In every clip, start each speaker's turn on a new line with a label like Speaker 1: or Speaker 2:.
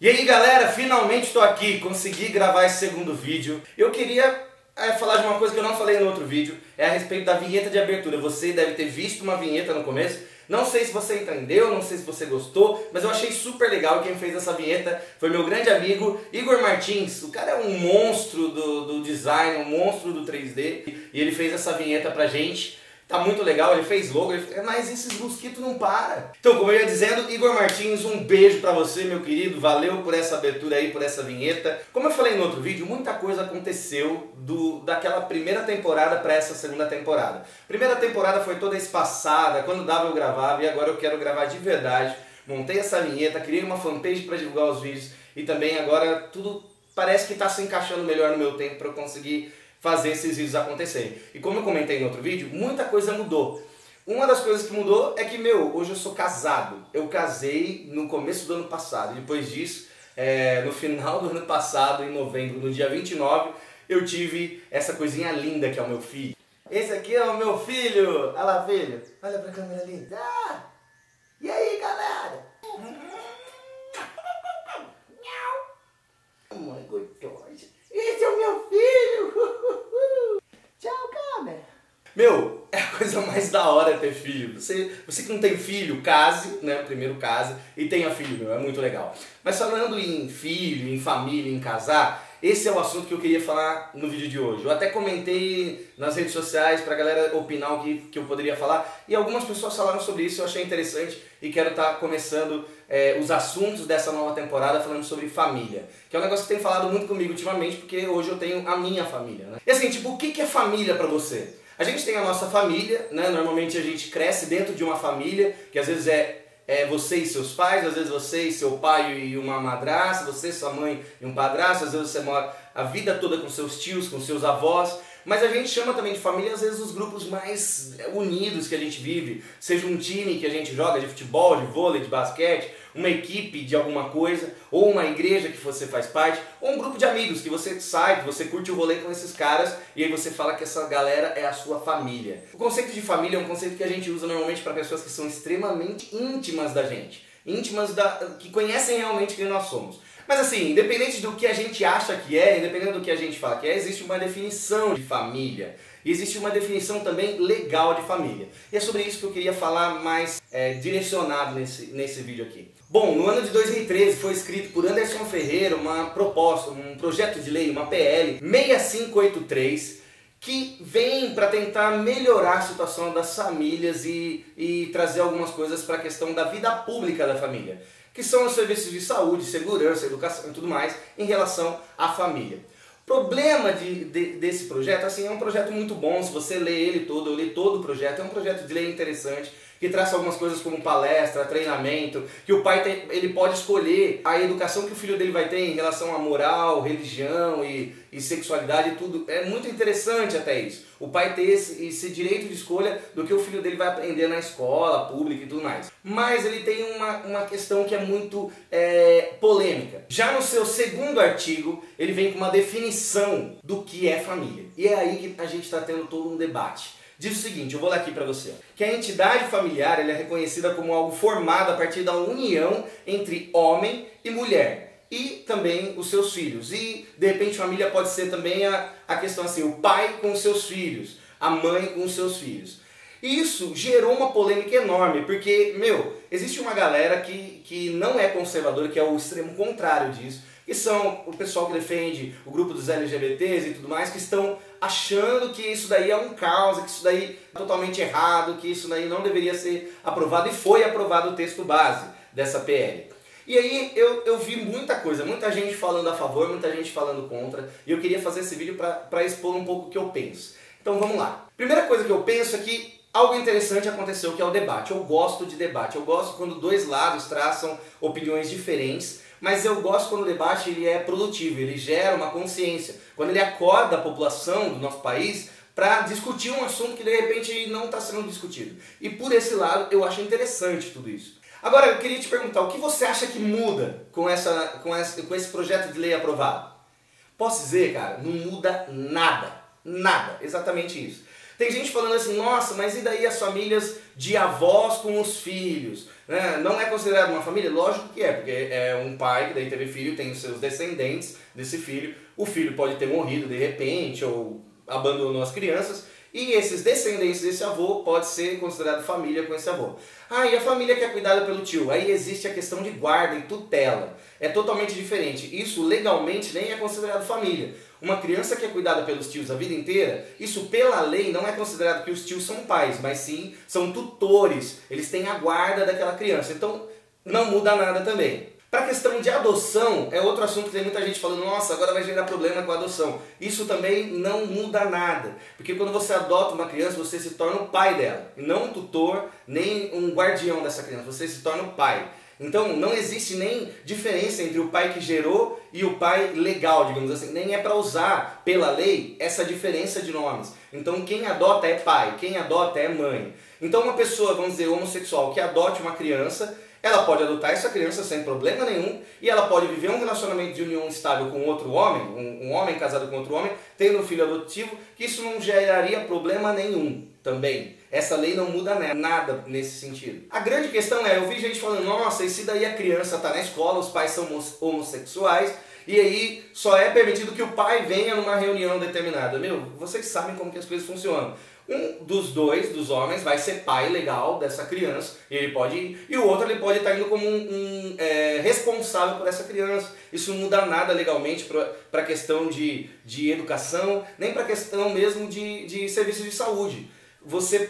Speaker 1: E aí galera, finalmente estou aqui, consegui gravar esse segundo vídeo. Eu queria falar de uma coisa que eu não falei no outro vídeo, é a respeito da vinheta de abertura. Você deve ter visto uma vinheta no começo, não sei se você entendeu, não sei se você gostou, mas eu achei super legal. Quem fez essa vinheta foi meu grande amigo Igor Martins. O cara é um monstro do design, um monstro do 3D, e ele fez essa vinheta pra gente. Tá muito legal, ele fez logo, mas esses mosquitos não param. Então, como eu ia dizendo, Igor Martins, um beijo pra você, meu querido. Valeu por essa abertura aí, por essa vinheta. Como eu falei no outro vídeo, muita coisa aconteceu daquela primeira temporada pra essa segunda temporada. Primeira temporada foi toda espaçada, quando dava eu gravava, e agora eu quero gravar de verdade. Montei essa vinheta, criei uma fanpage pra divulgar os vídeos, e também agora tudo parece que tá se encaixando melhor no meu tempo pra eu conseguir fazer esses vídeos acontecerem. E como eu comentei no outro vídeo, muita coisa mudou. Uma das coisas que mudou é que, hoje eu sou casado. Eu casei no começo do ano passado. E depois disso, no final do ano passado, em novembro, no dia 29, eu tive essa coisinha linda que é o meu filho. Esse aqui é o meu filho! Olha lá, filho! Olha pra câmera ali. Ah! E aí, galera? Mãe gostosa. Esse é o meu filho! Tchau, câmera! É a coisa mais da hora ter filho. Você que não tem filho, case, né? Primeiro case e tenha filho, é muito legal. Mas falando em filho, em família, em casar, esse é o assunto que eu queria falar no vídeo de hoje. Eu até comentei nas redes sociais pra galera opinar o que eu poderia falar, e algumas pessoas falaram sobre isso, eu achei interessante e quero estar começando os assuntos dessa nova temporada falando sobre família, que é um negócio que tem falado muito comigo ultimamente, porque hoje eu tenho a minha família, né? E assim, tipo, o que é família pra você? A gente tem a nossa família, né? Normalmente a gente cresce dentro de uma família, que às vezes é você e seus pais, às vezes você e seu pai e uma madrasta, você, sua mãe e um padrasto, às vezes você mora a vida toda com seus tios, com seus avós, mas a gente chama também de família às vezes os grupos mais unidos que a gente vive, seja um time que a gente joga de futebol, de vôlei, de basquete, uma equipe de alguma coisa, ou uma igreja que você faz parte, ou um grupo de amigos que você sai, que você curte o rolê com esses caras, e aí você fala que essa galera é a sua família. O conceito de família é um conceito que a gente usa normalmente para pessoas que são extremamente íntimas da gente, que conhecem realmente quem nós somos. Mas assim, independente do que a gente acha que é, independente do que a gente fala que é, existe uma definição de família. E existe uma definição também legal de família. E é sobre isso que eu queria falar mais direcionado nesse vídeo aqui. Bom, no ano de 2013 foi escrito por Anderson Ferreira uma proposta, um projeto de lei, uma PL 6583, que vem para tentar melhorar a situação das famílias e trazer algumas coisas para a questão da vida pública da família, que são os serviços de saúde, segurança, educação e tudo mais em relação à família. O problema desse projeto, assim, é um projeto muito bom. Se você lê ele todo, eu li todo o projeto, é um projeto de lei interessante, que traz algumas coisas como palestra, treinamento, que o pai ele pode escolher a educação que o filho dele vai ter em relação à moral, religião e sexualidade e tudo. É muito interessante até isso. O pai ter esse direito de escolha do que o filho dele vai aprender na escola pública e tudo mais. Mas ele tem uma questão que é muito polêmica. Já no seu segundo artigo, ele vem com uma definição do que é família. E é aí que a gente está tendo todo um debate. Diz o seguinte, eu vou ler aqui para você, que a entidade familiar ela é reconhecida como algo formado a partir da união entre homem e mulher e também os seus filhos. E de repente família pode ser também a questão assim, o pai com os seus filhos, a mãe com os seus filhos. E isso gerou uma polêmica enorme, porque, existe uma galera que não é conservadora, que é o extremo contrário disso, que são o pessoal que defende o grupo dos LGBTs e tudo mais, que estão achando que isso daí é um caos, que isso daí é totalmente errado, que isso daí não deveria ser aprovado, e foi aprovado o texto base dessa PL. E aí eu vi muita coisa, muita gente falando a favor, muita gente falando contra, e eu queria fazer esse vídeo para expor um pouco o que eu penso. Então vamos lá. Primeira coisa que eu penso é que algo interessante aconteceu, que é o debate. Eu gosto de debate, eu gosto quando dois lados traçam opiniões diferentes, mas eu gosto quando o debate ele é produtivo, ele gera uma consciência, quando ele acorda a população do nosso país para discutir um assunto que de repente não está sendo discutido. E por esse lado eu acho interessante tudo isso. Agora eu queria te perguntar, o que você acha que muda com esse projeto de lei aprovado? Posso dizer, cara, não muda nada, nada, exatamente isso. Tem gente falando assim, nossa, mas e daí as famílias de avós com os filhos, né? Não é considerado uma família? Lógico que é, porque é um pai que daí teve filho, tem os seus descendentes desse filho, o filho pode ter morrido de repente ou abandonou as crianças, e esses descendentes desse avô pode ser considerado família com esse avô. Ah, e a família que é cuidada pelo tio? Aí existe a questão de guarda e tutela. É totalmente diferente. Isso legalmente nem é considerado família. Uma criança que é cuidada pelos tios a vida inteira, isso pela lei não é considerado que os tios são pais, mas sim são tutores. Eles têm a guarda daquela criança. Então não muda nada também. Para a questão de adoção, é outro assunto que tem muita gente falando, nossa, agora vai gerar problema com a adoção. Isso também não muda nada, porque quando você adota uma criança, você se torna o pai dela, e não um tutor, nem um guardião dessa criança, você se torna o pai. Então não existe nem diferença entre o pai que gerou e o pai legal, digamos assim, nem é para usar pela lei essa diferença de nomes. Então quem adota é pai, quem adota é mãe. Então uma pessoa, vamos dizer, homossexual que adote uma criança, ela pode adotar essa criança sem problema nenhum e ela pode viver um relacionamento de união estável com outro homem, um homem casado com outro homem, tendo um filho adotivo, que isso não geraria problema nenhum também. Essa lei não muda nada nesse sentido. A grande questão é, eu vi gente falando, nossa, e se daí a criança está na escola, os pais são homossexuais, e aí só é permitido que o pai venha numa reunião determinada. Meu, vocês sabem como que as coisas funcionam. Um dos homens, vai ser pai legal dessa criança, e ele pode ir, e o outro ele pode estar indo como responsável por essa criança. Isso não muda nada legalmente para a questão de educação, nem para a questão mesmo de serviços de saúde. Você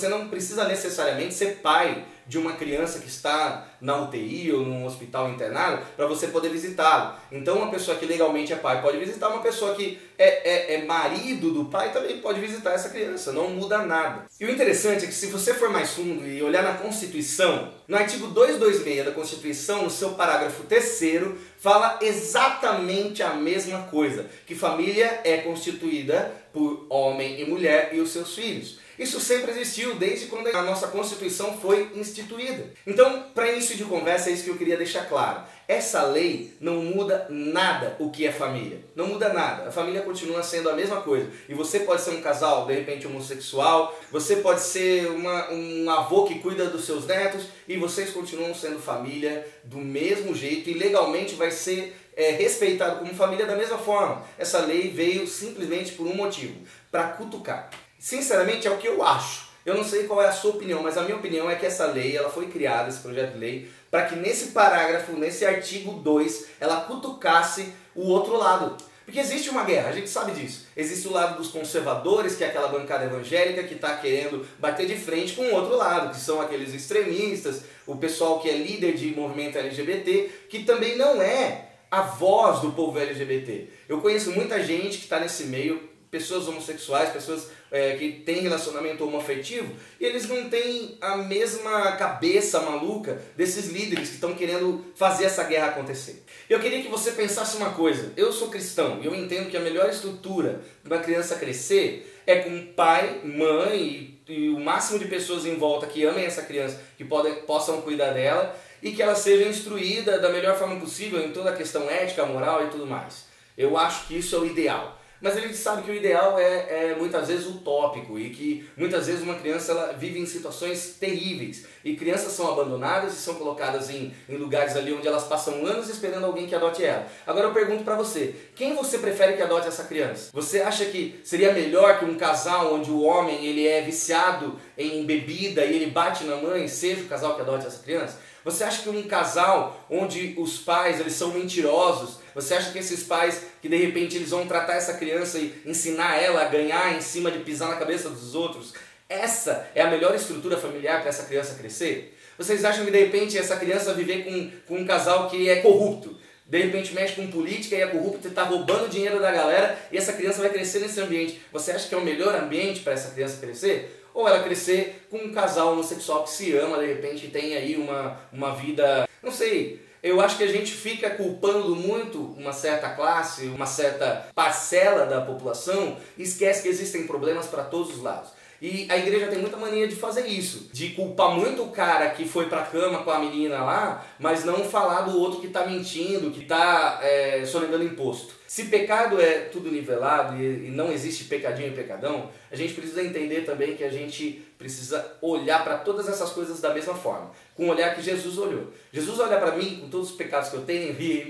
Speaker 1: não precisa necessariamente ser pai de uma criança que está na UTI ou num hospital internado para você poder visitá-lo. Então uma pessoa que legalmente é pai pode visitar, uma pessoa que é marido do pai também pode visitar essa criança, não muda nada. E o interessante é que se você for mais fundo e olhar na Constituição, no artigo 226 da Constituição, no seu parágrafo 3º, fala exatamente a mesma coisa, que família é constituída por homem e mulher e os seus filhos. Isso sempre existiu, desde quando a nossa Constituição foi instituída. Então, para início de conversa, é isso que eu queria deixar claro. Essa lei não muda nada o que é família. Não muda nada. A família continua sendo a mesma coisa. E você pode ser um casal, de repente, homossexual. Você pode ser um avô que cuida dos seus netos. E vocês continuam sendo família do mesmo jeito. E legalmente vai ser respeitado como família da mesma forma. Essa lei veio simplesmente por um motivo. Para cutucar. Sinceramente, é o que eu acho. Eu não sei qual é a sua opinião, mas a minha opinião é que essa lei, ela foi criada, esse projeto de lei, para que nesse parágrafo, nesse artigo 2, ela cutucasse o outro lado. Porque existe uma guerra, a gente sabe disso. Existe o lado dos conservadores, que é aquela bancada evangélica que está querendo bater de frente com o outro lado, que são aqueles extremistas, o pessoal que é líder de movimento LGBT, que também não é a voz do povo LGBT. Eu conheço muita gente que está nesse meio, pessoas homossexuais, pessoas que têm relacionamento homoafetivo, e eles não têm a mesma cabeça maluca desses líderes que estão querendo fazer essa guerra acontecer. Eu queria que você pensasse uma coisa. Eu sou cristão e eu entendo que a melhor estrutura para uma criança crescer é com pai, mãe e o máximo de pessoas em volta que amem essa criança, que possam cuidar dela e que ela seja instruída da melhor forma possível em toda a questão ética, moral e tudo mais. Eu acho que isso é o ideal. Mas a gente sabe que o ideal é muitas vezes utópico e que muitas vezes uma criança ela vive em situações terríveis. E crianças são abandonadas e são colocadas em lugares ali onde elas passam anos esperando alguém que adote ela. Agora eu pergunto pra você, quem você prefere que adote essa criança? Você acha que seria melhor que um casal onde o homem ele é viciado em bebida e ele bate na mãe, seja o casal que adote essa criança? Você acha que um casal onde os pais eles são mentirosos, você acha que esses pais que de repente eles vão tratar essa criança e ensinar ela a ganhar em cima de pisar na cabeça dos outros, essa é a melhor estrutura familiar para essa criança crescer? Vocês acham que de repente essa criança vai viver com um casal que é corrupto? De repente mexe com política e é corrupto e está roubando dinheiro da galera e essa criança vai crescer nesse ambiente. Você acha que é o melhor ambiente para essa criança crescer? Ou ela crescer com um casal homossexual que se ama, de repente tem aí uma vida, não sei, eu acho que a gente fica culpando muito uma certa classe, uma certa parcela da população e esquece que existem problemas para todos os lados. E a igreja tem muita mania de fazer isso, de culpar muito o cara que foi pra cama com a menina lá, mas não falar do outro que tá mentindo, que tá sonegando imposto. Se pecado é tudo nivelado e não existe pecadinho e pecadão, a gente precisa entender também que a gente precisa olhar para todas essas coisas da mesma forma, com o olhar que Jesus olhou. Jesus olha para mim com todos os pecados que eu tenho e,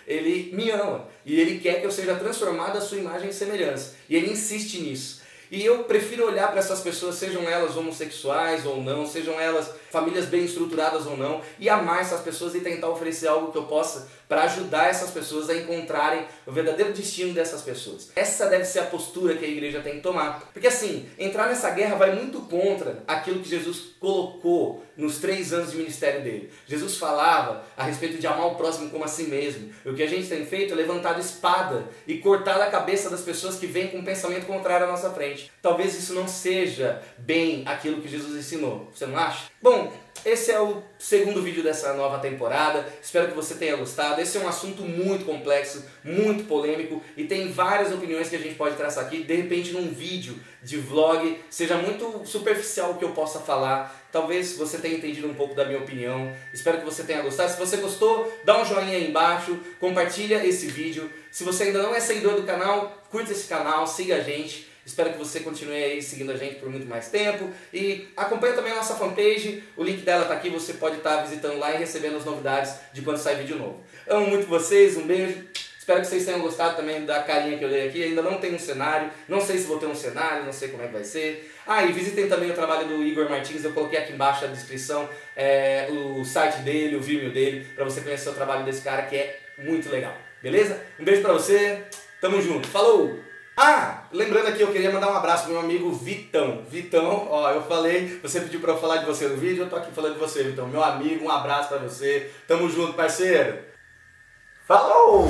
Speaker 1: ele me ama e ele quer que eu seja transformado à sua imagem e semelhança. E ele insiste nisso. E eu prefiro olhar para essas pessoas, sejam elas homossexuais ou não, sejam elas famílias bem estruturadas ou não, e amar essas pessoas e tentar oferecer algo que eu possa para ajudar essas pessoas a encontrarem o verdadeiro destino dessas pessoas. Essa deve ser a postura que a igreja tem que tomar. Porque assim, entrar nessa guerra vai muito contra aquilo que Jesus colocou nos 3 anos de ministério dele. Jesus falava a respeito de amar o próximo como a si mesmo. O que a gente tem feito é levantado espada e cortado a cabeça das pessoas que vêm com um pensamento contrário à nossa frente. Talvez isso não seja bem aquilo que Jesus ensinou. Você não acha? Bom, esse é o segundo vídeo dessa nova temporada. Espero que você tenha gostado. Esse é um assunto muito complexo, muito polêmico e tem várias opiniões que a gente pode traçar aqui. De repente num vídeo de vlog seja muito superficial o que eu possa falar. Talvez você tenha entendido um pouco da minha opinião. Espero que você tenha gostado. Se você gostou, dá um joinha aí embaixo, compartilha esse vídeo. Se você ainda não é seguidor do canal, curta esse canal, siga a gente. Espero que você continue aí seguindo a gente por muito mais tempo. E acompanha também a nossa fanpage, o link dela tá aqui, você pode estar visitando lá e recebendo as novidades de quando sai vídeo novo. Amo muito vocês, um beijo. Espero que vocês tenham gostado também da carinha que eu dei aqui. Ainda não tem um cenário, não sei se vou ter um cenário, não sei como é que vai ser. Ah, e visitem também o trabalho do Igor Martins, eu coloquei aqui embaixo na descrição o site dele, o Vimeo dele, para você conhecer o trabalho desse cara que é muito legal. Beleza? Um beijo pra você, tamo junto, falou! Ah, lembrando aqui, eu queria mandar um abraço pro meu amigo Vitão. Vitão, ó, eu falei, você pediu pra eu falar de você no vídeo, eu tô aqui falando de você, Vitão. Meu amigo, um abraço pra você. Tamo junto, parceiro. Falou!